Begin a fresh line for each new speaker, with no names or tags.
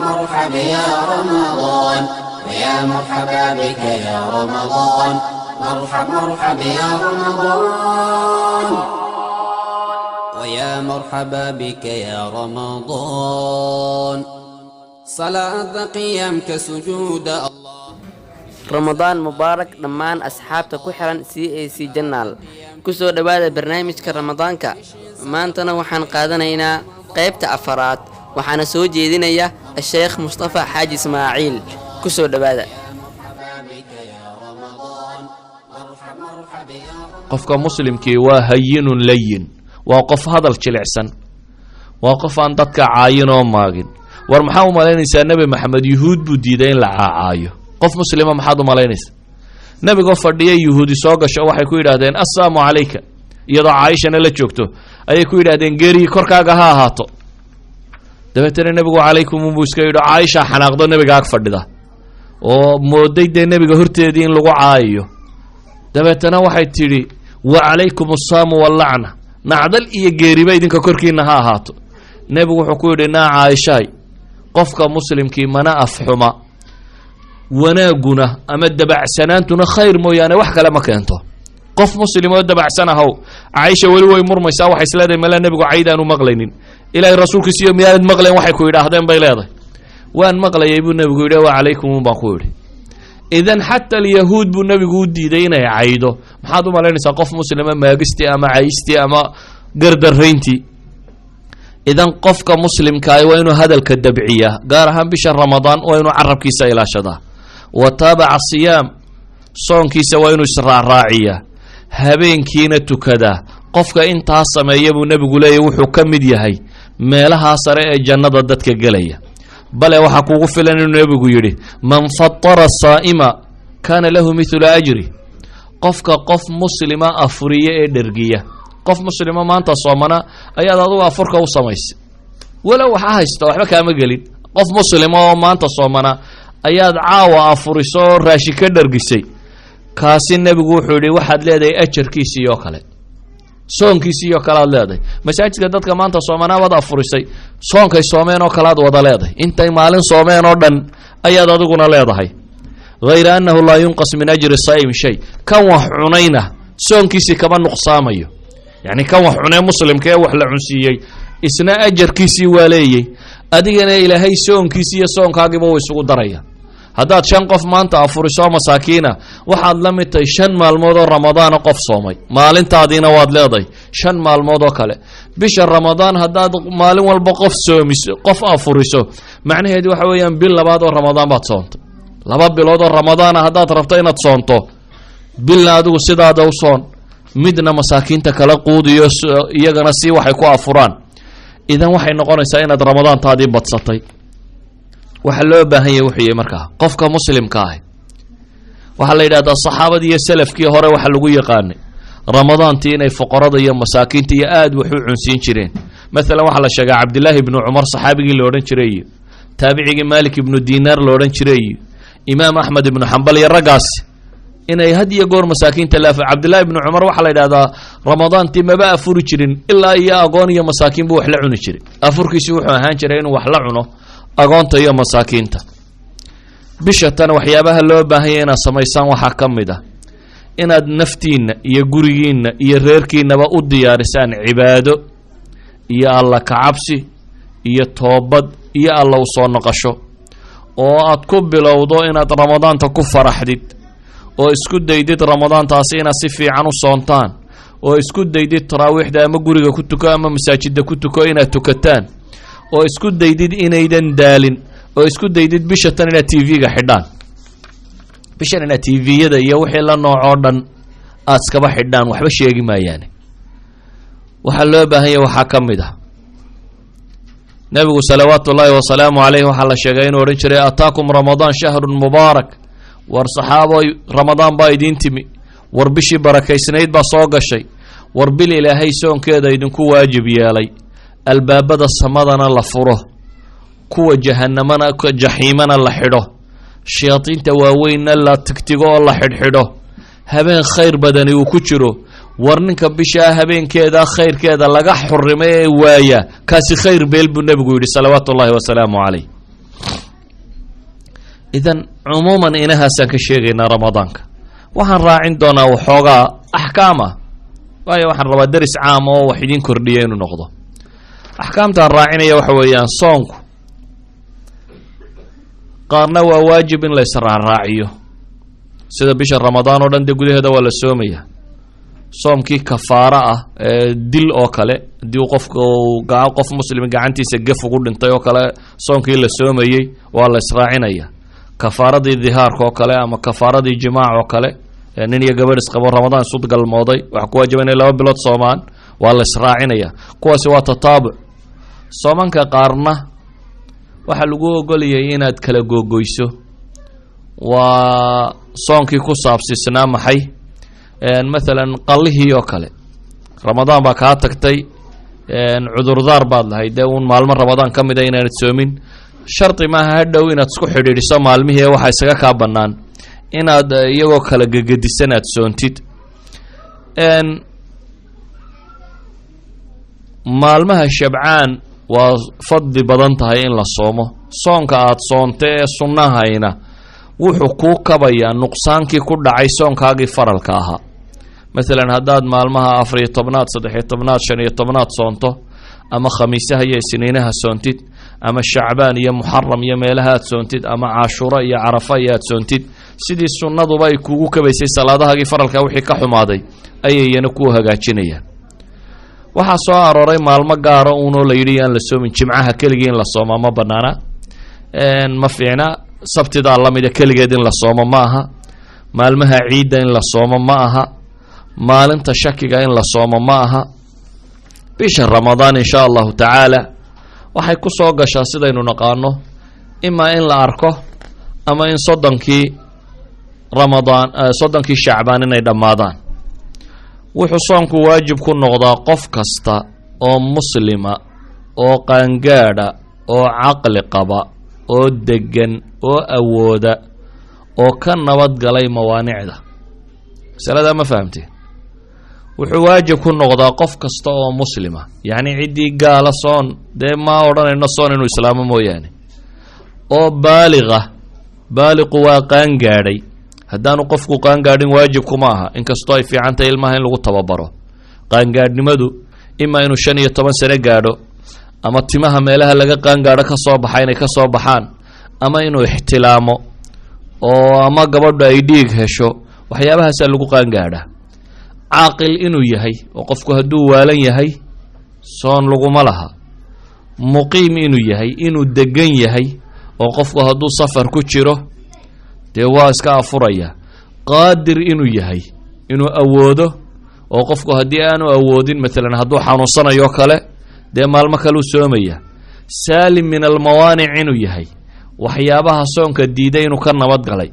مرحب يا رمضان ويا مرحبا بك يا رمضان مرحب يا رمضان ويا مرحبا بك يا رمضان صلاة قيامك سجود الله
رمضان مبارك دمان أصحابك كحرا CAC جنال كسو دبادة برنامجك رمضانك ما أنتنا وحن قادنينا قيبت أفراد وحن سوجي دينيا الشيخ مصطفى حاج إسماعيل كسو دبادة
قفك مسلم كي وهين لين وقف هذا الجلعسن وقف أن تدك عاين وماغن ورمحاو مالينيس النبي محمد يهود بديدين لعاعايو قف مسلم محاضو مالينيس نبي قف فردية يهودي سوغا شوحي كو يدهدين السلام عليك يضع عايشة نلا جوكتو أي كو يدهدين غيري كوركاغا هاتو دبتنا نبي عليكم مبوسكا يدو عايشة حناقدو نبي قاك فرددا وموديد نبي هرتدين لغو عايو دبتنا waxay tiri wa alaykum as-saam wal la'na nacdal iyo geeriba idinka korkiina ha ahaato nabigu wuxuu ku yiri Aisha qofka muslimkii mana afxuma wanaaguna ama dabacsanaantuna khayr mooyaane wax kale ma keento qof muslim oo dabacsanahay Aisha wali way murmaysaa wax isleeday mala nabigu caydaan u maqlaynin ilaahay rasuulkiisa iyo miyaad maqleen waxay ku yiraahdeen bay leedahay waan maqlayay buu nabigu yiri wa alaykum baan ku yiri إذن حتى اليهود بالنبي قودي دينا يعيدو محادو مالين ساقف مسلمة ماقستي أما عايستي أما قردر رينتي إذن قفك مسلم كاي وينو هذا الكدبعية قارهم بشهر رمضان وينو عرب كيسا إلى شدا وتابع الصيام صون كيسا وينو سرع راعية هبين كينتو كدا قفك انت هاسما يبو نبي قولي وحو كمد يهي ميلها سرع جنة ضدتك قليا بل وحكو فلان النبي يري من فطر الصائم كان له مثل أجري قفك قف مسلمة أفرية درجية قف مسلمة ما أنت صامنا أي هذا أفرك وصميس ولو حاجته وحنا كام قليل قف مسلمة ما أنت صامنا أي هذا عاوة أفريسور راشك درجيسي كاسين النبي يقول واحد لدي أجر كيسي يوكله soonkiisii iyo kala leeday masaajidka dadka maanta Soomaaliya wada furisay soonkay soomeen oo kala wada leeday intay maalin soomeen oo dhan ayaad adiguna leedahay غير انه لا ينقص من اجر الصائم شيء كان wax cunayna soonkiisii kaba nuqsaamayo yani kan wax cunay muslimkee wax la cunsiiyay isna ajarkiisii waaleeyay adigana ilaahay soonkiisii iyo soonkaagiba way isugu daraya haddaad 5 qof maanta afuriso masaakiina waxaad la mid tahay 5 maalmood oo ramadaan qof soomay maalintaadina waad leedahay 5 maalmood oo kale bisha ramadaan haddaad maalin walba qof soomiso qof afuriso macnaheedu waxa weeyaan bil labaad oo ramadaan baad soontay laba bilood oo ramadaan haddaad rabto inaad soonto bil adigu sidaada u soon midna masaakiinta kala quudiyo iyagana si waxay ku afuraan idan waxay noqonaysaa inaad ramadaan taadii badsatay waxa loo baahan yahay wixii markaa qofka muslimka ah waxa la yiraahdaa saxaabada iyo salafkii hore waxa lagu yaqaanay ramadaantii inay fuqarada iyo masaakiinta iyo aad wax u cunsiin jireen mesela waxa la sheegay Abdullah ibn Umar saxaabigii la oran jiray taabicigii Malik ibn Dinar la oran jiray Imam Ahmad ibn Hanbal iyo ragaas inay hadiyo goor masaakiinta la Abdullah ibn Umar waxa la yiraahdaa ramadaantii maba afuri jirin ilaa iyo agoon iyo masaakiin buu wax la cuni jiray afurkiisi wuxuu ahaan jiray inuu wax la cuno agoonta iyo masaakiinta bisha tan waxyaabaha loo baahan yahay inaad samaysaan waxa kamid ah inaad naftiina iyo gurigiina iyo reerkiinaba u diyaarisaan cibaado iyo alla ka cabsi iyo toobad iyo alla u soo noqosho oo aad ku bilowdo inaad ramadaanta ku faraxdid oo isku daydid ramadaantaasi inaad si fiican u soontaan oo isku daydid taraawiixda ama guriga ku tuko ama masaajidda ku tuko inaad tukataan oo isku daydid inaydan daalin oo isku daydid bisha tan inaad TV-ga xidhaan bishan inaad TV-yada iyo wixii la noocoo dhan aad iskaba xidhaan waxba sheegi maayaan waxa loo baahan yahay waxa kamid ah nabigu salawaatullaahi wa salaamu alayhi waxa la sheegay inuu oran jiray ataakum ramadaan shahrun mubaarak war saxaabo ramadaan baa idin timi war bishii barakaysnayd baa soo gashay war bil ilaahay soonkeeda idinku waajib yeelay albaabada samadana la furo kuwa jahannamana ka jaxiimana la xidho shayaatiinta waaweynna la tigtigo oo la xidhxidho habeen khayr badani uu ku jiro warninka bishaa habeenkeeda khayrkeeda laga xurrimay ee waaya kaasi khayr beel buu nebigu yidhi salawaatu ullaahi wasalaamu calayh. idan cumuuman inahaasaan ka sheegaynaa ramadaanka. waxaan raacin doonaa waxoogaa axkaam ah, waayo waxaan rabaa deris caam oo wax idiin kordhiya inuu noqdo. axkaamtaan raacinaya waxa weeyaan soonku qaarna waa waajib in la israarraaciyo, sida bisha ramadaan oo dhan dee gudaheeda waa la soomaya. soomkii kafaara ah ee dil oo kale, haddii qofka qof muslim gacantiisa gef ugu dhintay oo kale, soomkii la soomayey waa la israacinaya. kafaaradii dihaarka oo kale ama kafaaradii jimaac oo kale, nin iyo gabadh isqabo ramadaan isu galmooday waxa ku waajiba inay 2 bilood soomaan, waa la israacinaya. kuwaasi waa tataabuc. soomanka qaarna waxaa lagu ogolayay inaad kala googoyso. waa soonkii ku saabsisnaa maxay, maalan qallihii oo kale, ramadaan baa kaa tagtay, cudurdaar baad lahayd dee uun maalmo ramadaan ka mid a inaanad soomin. shardi maaha hadhow inaad isku xidhiidhiso maalmihii, waxaa isaga kaa bannaan inaad iyagoo kala gegedisan aad soontid. maalmaha shabcaan waa fadli badan tahay in la soomo. soonka aad soonta ee sunnahayna wuxuu kuu kabayaa nuqsaankii ku dhacay soonkaagii faralka ahaa. maalan haddaad maalmaha 4 tobnaad 3 tobnaad 5 tobnaad soonto, ama khamiisaha iyo isniinaha soontid, ama shacbaan iyo muxaram iyo meelaha aad soontid, ama caashuuro iyo carafa iyo aad soontid, sidii sunnaduba ay kuugu kabaysay salaadahaagii faralka wixii ka xumaaday ayayna kuu hagaajinayaan. waxaa soo arooray maalmo gaara uunoo la yidhi aan la soomin. jimcaha keligii in la soomaa ma bannaana, ma fiicna. sabtidaa lamida keligeed in la soomo ma aha. maalmaha ciidda in la soomo ma aha. maalinta shakiga in la soomo ma aha. bisha ramadaan insha allahu tacaala waxay ku soo gashaa sidaynu naqaano, imaa in la arko ama in soddonkii shacbaan inay dhammaadaan. wuxuu soonku waajib ku noqdaa qof kasta oo muslima oo qaangaadha oo caqli qaba oo deggan oo awooda oo ka nabadgalay mawaanicda. masaladaa ma fahamteen? wuxuu waajib ku noqdaa qof kasta oo muslima, yacni ciddii gaala soon dee ma odhanayno soon inuu islaamo mooyaane, oo baaliqu waa qaangaadhay. haddaanu qofku qaangaadhin waajibkuma aha, inkastoo ay fiican tahay ilmaha in lagu tababaro. qaangaadhnimadu imaa inuu 15 sano gaadho, ama timaha meelaha laga qaangaadho ka soo baxa inay ka soo baxaan, ama inuu ixtilaamo, oo ama gabadhu ay dhiig hesho. waxyaabahaasaa lagu qaangaadhaa. caaqil inuu yahay, oo qofku hadduu waalan yahay soon laguma laha. muqiim inuu yahay, inuu degan yahay, oo qofku hadduu safar ku jiro dee waa iska afuraya. qaadir inuu yahay, inuu awoodo, oo qofku haddii aanu awoodin, maalan hadduu xanuunsanayo kale dee maalmo kaleu soomaya. saalim min almawaanic inuu yahay, waxyaabaha soonka diiday inuu ka nabad galay.